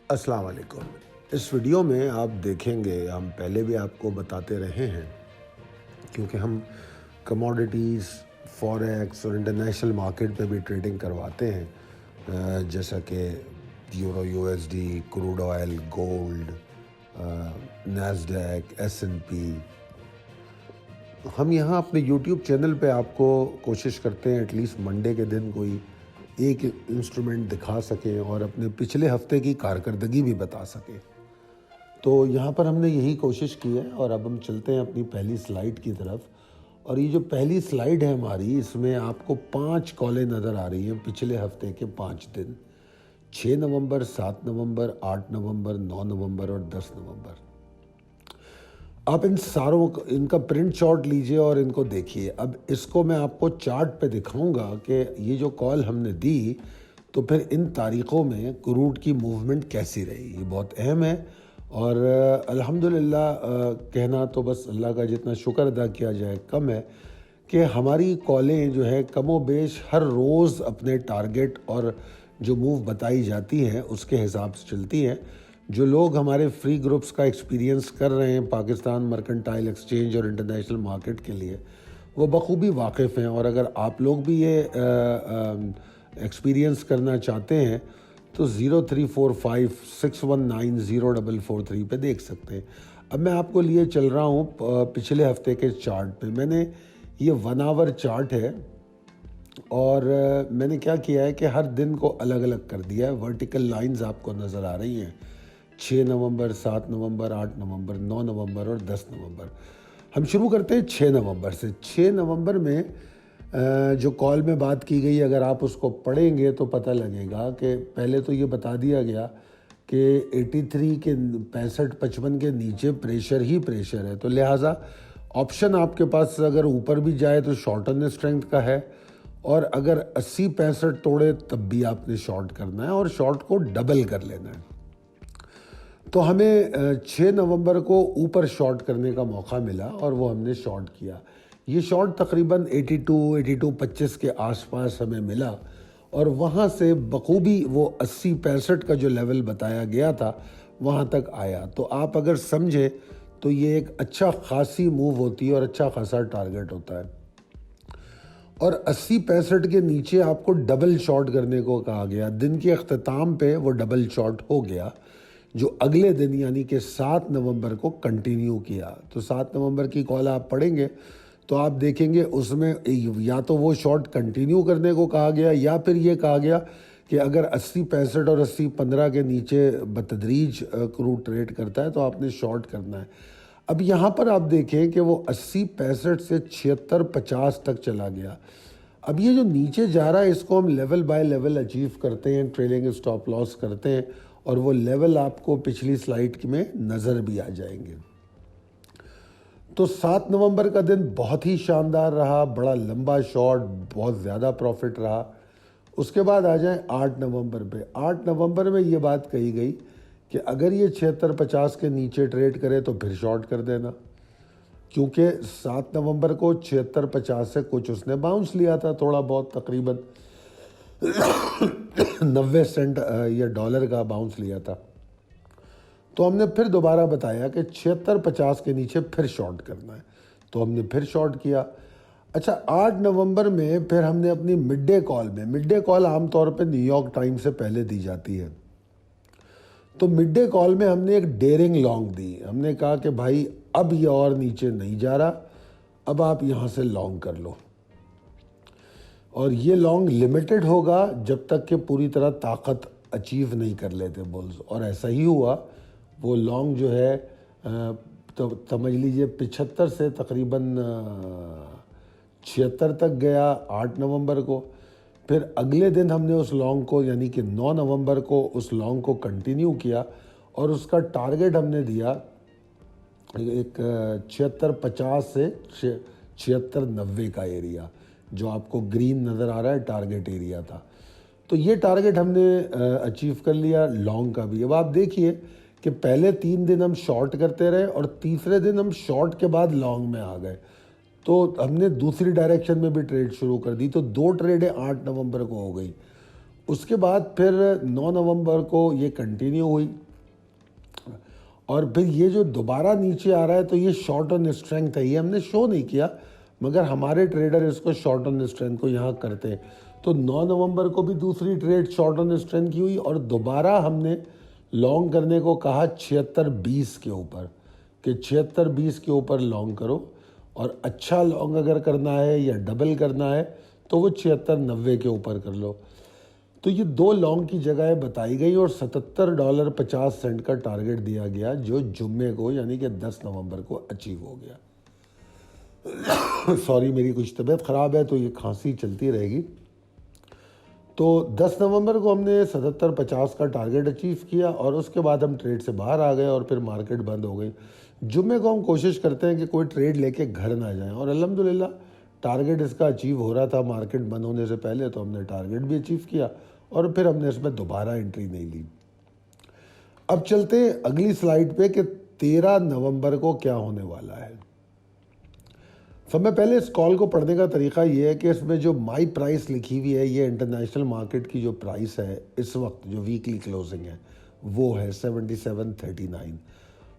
अस्सलाम वालेकुम। इस वीडियो में आप देखेंगे, हम पहले भी आपको बताते रहे हैं, क्योंकि हम कमोडिटीज़, फॉरेक्स और इंटरनेशनल मार्केट पे भी ट्रेडिंग करवाते हैं, जैसा कि euro USD, crude oil, gold, Nasdaq, S&P. हम यहाँ अपने यूट्यूब चैनल पे आपको कोशिश करते हैं एटलीस्ट मंडे के दिन कोई एक इंस्ट्रूमेंट दिखा सकें और अपने पिछले हफ्ते की कारकर्दगी भी बता सकें। तो यहाँ पर हमने यही कोशिश की है और अब हम चलते हैं अपनी पहली स्लाइड की तरफ। और ये जो पहली स्लाइड है हमारी, इसमें आपको 5 कॉलें नज़र आ रही हैं पिछले हफ्ते के 5 दिन, 6 नवंबर, 7 नवंबर, 8 नवंबर, 9 नवंबर और 10 नवंबर। आप इनका प्रिंट शॉट लीजिए और इनको देखिए। अब इसको मैं आपको चार्ट पे दिखाऊंगा कि ये जो कॉल हमने दी, तो फिर इन तारीख़ों में क्रूड की मूवमेंट कैसी रही। ये बहुत अहम है और अल्हम्दुलिल्लाह कहना तो बस अल्लाह का जितना शुक्र अदा किया जाए कम है कि हमारी कॉलें जो है कमो बेश हर रोज़ अपने टारगेट और जो मूव बताई जाती हैं उसके हिसाब से चलती हैं। जो लोग हमारे फ्री ग्रुप्स का एक्सपीरियंस कर रहे हैं पाकिस्तान मर्केंटाइल एक्सचेंज और इंटरनेशनल मार्केट के लिए, वो बखूबी वाकिफ़ हैं। और अगर आप लोग भी ये एक्सपीरियंस करना चाहते हैं तो 0345619043 पे देख सकते हैं। अब मैं आपको लिए चल रहा हूँ पिछले हफ्ते के चार्ट पे। मैंने ये 1 आवर चार्ट है और मैंने क्या किया है कि हर दिन को अलग अलग कर दिया है। वर्टिकल लाइंस आपको नज़र आ रही हैं, 6 नवंबर, 7 नवंबर, 8 नवंबर, 9 नवंबर और 10 नवंबर। हम शुरू करते हैं 6 नवंबर से। 6 नवंबर में जो कॉल में बात की गई, अगर आप उसको पढ़ेंगे तो पता लगेगा कि पहले तो ये बता दिया गया कि 83 के 65-55 के नीचे प्रेशर ही प्रेशर है, तो लिहाजा ऑप्शन आपके पास अगर ऊपर भी जाए तो शॉर्ट ऑन स्ट्रेंथ का है, और अगर 80-65 तोड़े तब भी आपने शॉर्ट करना है और शॉर्ट को डबल कर लेना है। तो हमें 6 नवंबर को ऊपर शॉर्ट करने का मौका मिला और वो हमने शॉर्ट किया। ये शॉर्ट तकरीबन 82-25 के आसपास हमें मिला और वहाँ से बखूबी वो 80-65 का जो लेवल बताया गया था वहाँ तक आया। तो आप अगर समझे तो ये एक अच्छा खासी मूव होती है और अच्छा खासा टारगेट होता है। और 80-65 के नीचे आपको डबल शॉर्ट करने को कहा गया। दिन के अख्ताम पे वो डबल शॉर्ट हो गया, जो अगले दिन यानी कि 7 नवंबर को कंटिन्यू किया। तो 7 नवंबर की कॉल आप पढ़ेंगे तो आप देखेंगे उसमें या तो वो शॉर्ट कंटिन्यू करने को कहा गया या फिर ये कहा गया कि अगर 80-65 और 80-15 के नीचे बतदरीज क्रूड ट्रेड करता है तो आपने शॉर्ट करना है। अब यहाँ पर आप देखें कि वो 80-65 से 76-50 तक चला गया। अब ये जो नीचे जा रहा है इसको हम लेवल बाय लेवल अचीव करते हैं, ट्रेलिंग स्टॉप लॉस करते हैं और वो लेवल आपको पिछली स्लाइड में नज़र भी आ जाएंगे। तो 7 नवंबर का दिन बहुत ही शानदार रहा, बड़ा लंबा शॉर्ट, बहुत ज़्यादा प्रॉफिट रहा। उसके बाद आ जाएं 8 नवंबर पे। 8 नवंबर में ये बात कही गई कि अगर ये 76-50 के नीचे ट्रेड करे तो फिर शॉर्ट कर देना, क्योंकि 7 नवंबर को 76-50 से कुछ उसने बाउंस लिया था, थोड़ा बहुत, तकरीबन 90 सेंट या डॉलर का बाउंस लिया था। तो हमने फिर दोबारा बताया कि 76-50 के नीचे फिर शॉर्ट करना है, तो हमने फिर शॉर्ट किया। अच्छा, 8 नवंबर में फिर हमने अपनी मिड डे कॉल में, मिड डे कॉल आमतौर पे न्यूयॉर्क टाइम से पहले दी जाती है, तो मिड डे कॉल में हमने एक डेयरिंग लॉन्ग दी। हमने कहा कि भाई अब ये और नीचे नहीं जा रहा, अब आप यहाँ से लॉन्ग कर लो, और ये लॉन्ग लिमिटेड होगा जब तक कि पूरी तरह ताकत अचीव नहीं कर लेते बुल्स। और ऐसा ही हुआ। वो लॉन्ग जो है तो समझ लीजिए 75 से तकरीबन 76 तक गया 8 नवंबर को। फिर अगले दिन हमने उस लॉन्ग को यानी कि 9 नवंबर को उस लॉन्ग को कंटिन्यू किया और उसका टारगेट हमने दिया एक 76-50 से 76-90 का एरिया, जो आपको ग्रीन नज़र आ रहा है, टारगेट एरिया था। तो ये टारगेट हमने अचीव कर लिया लॉन्ग का भी। अब आप देखिए कि पहले 3 दिन हम शॉर्ट करते रहे और तीसरे दिन हम शॉर्ट के बाद लॉन्ग में आ गए, तो हमने दूसरी डायरेक्शन में भी ट्रेड शुरू कर दी। तो 2 ट्रेडें 8 नवंबर को हो गई اس کے بعد پھر 9 نومبر کو یہ کنٹینیو ہوئی اور پھر یہ جو دوبارہ نیچے آ رہا ہے تو یہ شارٹ آن اسٹرینتھ ہے. یہ ہم نے شو نہیں کیا مگر ہمارے ٹریڈر اس کو شارٹ آن اسٹرینتھ کو یہاں کرتے ہیں. تو 9 نومبر کو بھی دوسری ٹریڈ شارٹ آن اسٹرینتھ کی ہوئی اور دوبارہ ہم نے لانگ کرنے کو کہا 76.20 کے اوپر کہ 76.20 کے اوپر لانگ کرو اور اچھا لانگ اگر کرنا ہے یا ڈبل کرنا ہے تو وہ 76.90 کے اوپر کر لو. تو یہ 2 لانگ کی جگہیں بتائی گئی اور $77.50 کا ٹارگٹ دیا گیا جو جمعے کو یعنی کہ 10 نومبر کو اچیو ہو گیا. سوری میری کچھ طبیعت خراب ہے تو یہ کھانسی چلتی رہے گی. تو 10 نومبر کو ہم نے 77.50 کا ٹارگٹ اچیو کیا اور اس کے بعد ہم ٹریڈ سے باہر آ گئے اور پھر مارکیٹ بند ہو گئی. جمعے کو ہم کوشش کرتے ہیں کہ کوئی ٹریڈ لے کے گھر نہ جائیں اور الحمدللہ ٹارگٹ اس کا اچیو ہو رہا تھا مارکیٹ بند ہونے سے پہلے. تو ہم نے ٹارگٹ بھی اچیو کیا اور پھر ہم نے اس میں دوبارہ انٹری نہیں لی. اب چلتے ہیں اگلی سلائیڈ پہ کہ 13 نومبر کو کیا ہونے والا ہے. سب میں پہلے اس کال کو پڑھنے کا طریقہ یہ ہے کہ اس میں جو مائی پرائس لکھی ہوئی ہے یہ انٹرنیشنل مارکیٹ کی جو پرائس ہے اس وقت جو ویکلی کلوزنگ ہے وہ ہے 77.39.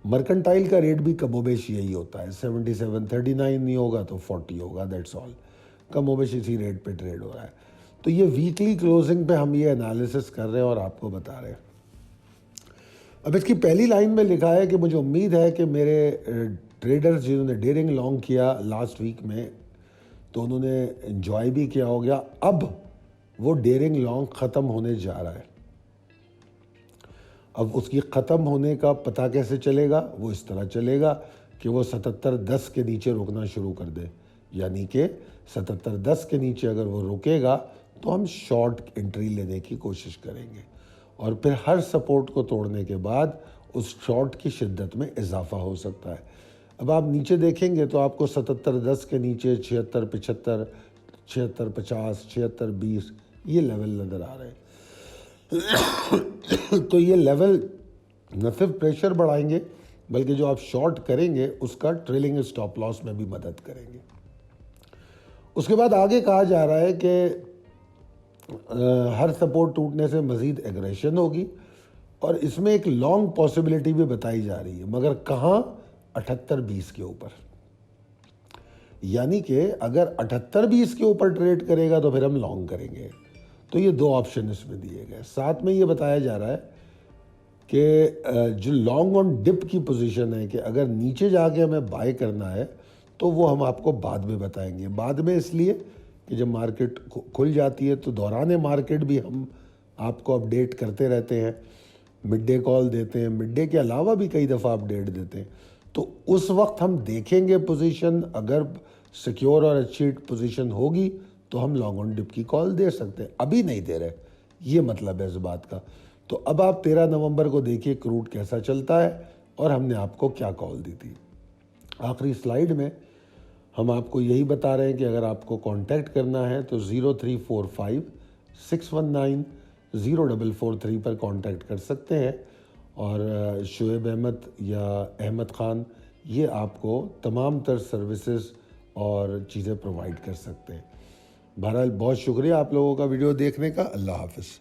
مرکنٹائل کا ریٹ بھی کم و بیش یہی ہوتا ہے 77.39 نہیں ہوگا تو 40 ہوگا. That's all. کم و بیش اسی ریٹ پہ ٹریڈ ہو رہا ہے. تو یہ ویکلی کلوزنگ پہ ہم یہ انالیسس کر رہے ہیں اور آپ کو بتا رہے ہیں. اب اس کی پہلی لائن میں لکھا ہے کہ مجھے امید ہے کہ میرے ٹریڈرز جنہوں نے ڈیرنگ لانگ کیا لاسٹ ویک میں تو انہوں نے انجوائے بھی کیا ہو گیا. اب وہ ڈیرنگ لانگ ختم ہونے جا رہا ہے. اب اس کی ختم ہونے کا پتہ کیسے چلے گا؟ وہ اس طرح چلے گا کہ وہ 77.10 کے نیچے رکنا شروع کر دے. یعنی کہ 77.10 کے نیچے اگر وہ رکے گا تو ہم شارٹ انٹری لینے کی کوشش کریں گے اور پھر ہر سپورٹ کو توڑنے کے بعد اس شارٹ کی شدت میں اضافہ ہو سکتا ہے. اب آپ نیچے دیکھیں گے تو آپ کو 77.10 کے نیچے 76.75 76.50 76.20 یہ لیول نظر آ رہے ہیں. تو یہ لیول نہ صرف پریشر بڑھائیں گے بلکہ جو آپ شارٹ کریں گے اس کا ٹریلنگ اسٹاپ لاس میں بھی مدد کریں گے. اس کے بعد آگے کہا جا رہا ہے کہ ہر سپورٹ ٹوٹنے سے مزید ایگریشن ہوگی اور اس میں ایک لانگ پاسبلٹی بھی بتائی جا رہی ہے مگر کہاں؟ 78.20 کے اوپر. یعنی کہ اگر 78.20 کے اوپر ٹریڈ کرے گا تو پھر ہم لانگ کریں گے. تو یہ 2 آپشن اس میں دیے گئے. ساتھ میں یہ بتایا جا رہا ہے کہ جو لانگ آن ڈپ کی پوزیشن ہے کہ اگر نیچے جا کے ہمیں بائی کرنا ہے تو وہ ہم آپ کو بعد میں بتائیں گے. بعد میں اس لیے کہ جب مارکیٹ کھل جاتی ہے تو دوران مارکیٹ بھی ہم آپ کو اپڈیٹ کرتے رہتے ہیں. مڈ ڈے کال دیتے ہیں, مڈ ڈے کے علاوہ بھی کئی دفعہ اپڈیٹ دیتے ہیں. تو اس وقت ہم دیکھیں گے پوزیشن, اگر سیکیور اور اچھی پوزیشن ہوگی تو ہم لانگ آن ڈپ کی کال دے سکتے ہیں. ابھی نہیں دے رہے, یہ مطلب ہے اس بات کا. تو اب آپ 13 نومبر کو دیکھیے کروڈ کیسا چلتا ہے اور ہم نے آپ کو کیا کال دی تھی. آخری سلائیڈ میں ہم آپ کو یہی بتا رہے ہیں کہ اگر آپ کو کانٹیکٹ کرنا ہے تو 0345 619 0443 پر کانٹیکٹ کر سکتے ہیں اور شعیب احمد یا احمد خان یہ آپ کو تمام تر سروسز اور چیزیں پرووائڈ کر سکتے ہیں. بہرحال بہت شکریہ آپ لوگوں کا ویڈیو دیکھنے کا. اللہ حافظ.